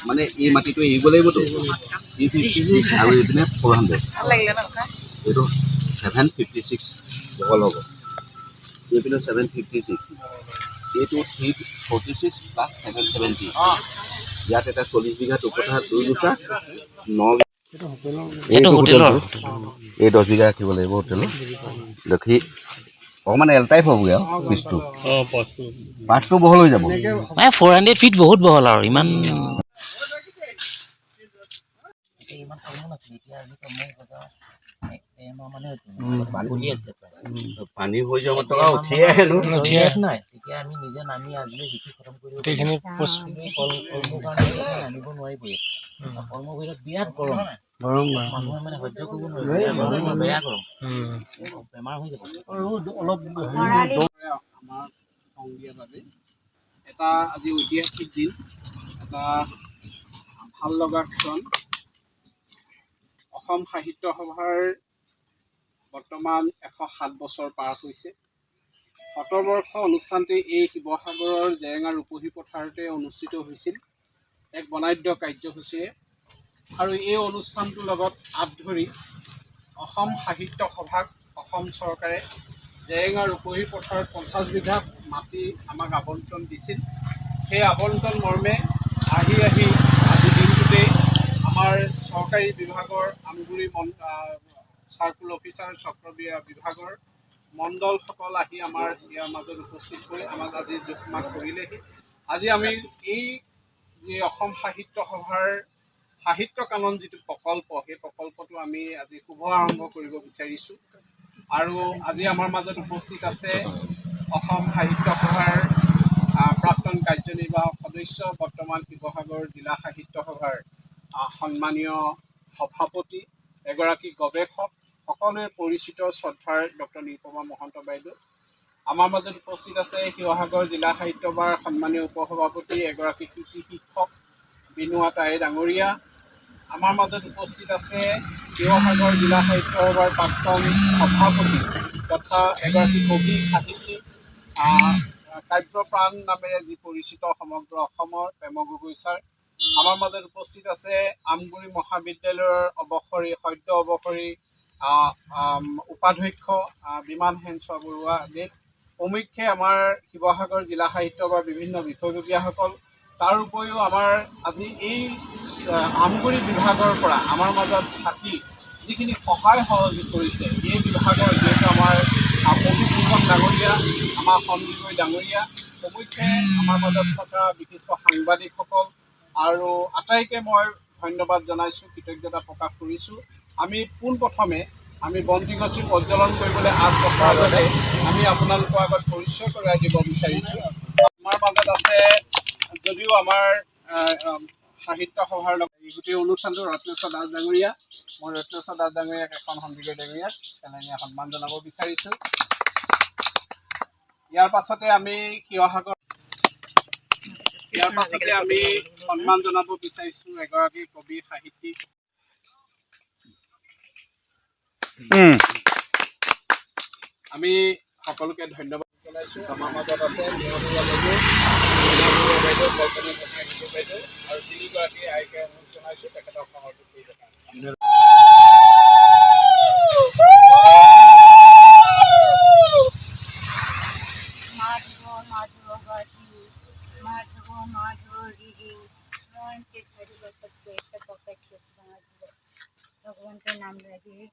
মানে এই মাটিটো এৰিব লাগিবতো 356 আৰু এইপিনে 400 এইটো 756 বহল হ'ব এইপিনে 756 এইটো 346 প্লাছ 770 ইয়াত এটা 40 বিঘা দুকঠা 2 গুছা 9 এইটো হোটেলৰ এই 10 বিঘা ৰাখিব লাগিব হোটেলৰ দেখি অকমান এল টাইপ হ'বগৈ আৰু পিছটো পাঁচটো বহল হৈ যাব 400 ফিট বহুত বহল আৰু ইমান পানী হৈ যাব টকা উঠিয়ে আহেনো নাই তেতিয়া আমি নিজে নামি আজিলৈ বিক্ৰী খতম কৰিব গোটেইখিনি কলমৰ কাৰণে আনিব নোৱাৰিবই কলমৰ ভিতৰত বিৰাট গৰম মানুহে মানে সহ্য কৰিব নোৱাৰিব বেয়া গৰম বেমাৰ হৈ যাব অলপ আমাৰ সংগীৰ বাবে এটা আজি ঐতিহাসিক দিন এটা ভাল লগা ক্ষণ অসম সাহিত্য সভাৰ বৰ্তমান 107 বছৰ পাৰ হৈছে 70 বৰ্ষ অনুষ্ঠানটি এই শিৱসাগৰৰ জেৰেঙা ৰূপহী পথাৰতে অনুষ্ঠিত হৈছিল এক বনাঢ্য কাৰ্যসূচীৰে আৰু এই অনুষ্ঠানটোৰ লগত আঁত ধৰি অসম সাহিত্য সভাক অসম চৰকাৰে জেৰেঙা ৰূপহী পথাৰত 50 বিঘা মাটি আমাক আবণ্টন দিছিল সেই আবণ্টন মৰ্মে আহি আজি দিনটোতেই আমাৰ চৰকাৰী বিভাগৰ আমগুৰি চাৰ্কুল অফিচাৰ চক্ৰ বিভাগৰ মণ্ডলসকল আহি আমাৰ ইয়াৰ মাজত উপস্থিত হৈ আমাক আজি জোখমাখ কৰিলেহি আজি আমি এই যে অসম সাহিত্য সভাৰ সাহিত্য কানন যিটো প্ৰকল্প সেই প্ৰকল্পটো আমি আজি শুভ আৰম্ভ কৰিব বিচাৰিছোঁ আৰু আজি আমাৰ মাজত উপস্থিত আছে অসম সাহিত্য সভাৰ প্ৰাক্তন কাৰ্যনিৰ্বাহক সদস্য বৰ্তমান শিৱসাগৰ জিলা সাহিত্য সভাৰ সন্মানীয় সভাপতি এগৰাকী গৱেষক সকলোৱে পৰিচিত শ্ৰদ্ধাৰ ডক্টৰ নিৰুপমা মহন্ত বাইদেউ আমাৰ মাজত উপস্থিত আছে শিৱসাগৰ জিলা সাহিত্য সভাৰ সন্মানীয় উপসভাপতি এগৰাকী কৃতি শিক্ষক বিনোৱা তাই ডাঙৰীয়া আমাৰ মাজত উপস্থিত আছে শিৱসাগৰ জিলা সাহিত্য সভাৰ প্ৰাক্তন সভাপতি তথা এগৰাকী কবি সাহিত্যিক কাব্যপ্ৰাণ নামেৰে যি পৰিচিত সমগ্ৰ অসমৰ প্ৰেম গগৈ ছাৰ আমাৰ মাজত উপস্থিত আছে আমগুৰি মহাবিদ্যালয়ৰ সদ্য অৱসৰী উপাধ্যক্ষ বিমান হেমচোৱা বৰুৱা দেৱ প্ৰমুখ্যে আমাৰ শিৱসাগৰ জিলা সাহিত্য সভাৰ বিভিন্ন বিষয়ববীয়াসকল তাৰ উপৰিও আমাৰ আজি এই আমগুৰি বিভাগৰ পৰা আমাৰ মাজত থাকি যিখিনি সহায় সহযোগ কৰিছে এই বিভাগৰ যিহেতু আমাৰ পবিত্ৰ ডাঙৰীয়া আমাৰ সঞ্জীৱী ডাঙৰীয়া প্ৰমুখ্যে আমাৰ মাজত থকা বিশিষ্ট সাংবাদিকসকল আৰু আটাইকে মই ধন্যবাদ জনাইছোঁ কৃতজ্ঞতা প্ৰকাশ কৰিছোঁ আমি পোনপ্ৰথমে আমি বন্তিগছি প্ৰজ্বলন কৰিবলৈ আগবঢ়াৰ আগতে আমি আপোনালোকৰ আগত পৰিচয় কৰাই দিব বিচাৰিছোঁ আমাৰ মাজত আছে যদিও আমাৰ সাহিত্য সভাৰ লগত এই গোটেই অনুষ্ঠানটো ৰত্নেশ্বৰ দাস ডাঙৰীয়া মই ৰত্নেশ্বৰ দাস ডাঙৰীয়াক এখন সন্দিকৈ ডাঙৰীয়াক চেলেঙীয়া সন্মান জনাব বিচাৰিছোঁ ইয়াৰ পাছতে আমি সন্মান জনাব বিচাৰিছোঁ এগৰাকী কবি সাহিত্যিক আমি সকলোকে ধন্যবাদ জনাইছোঁ আমাৰ মাজত আছে বাইদেউ কল্পনা বাইদেউ আৰু তিনিগৰাকী আইকে অনুৰোধ জনাইছোঁ তেখেতক সহযোগ কৰি भगवान का नाम लगे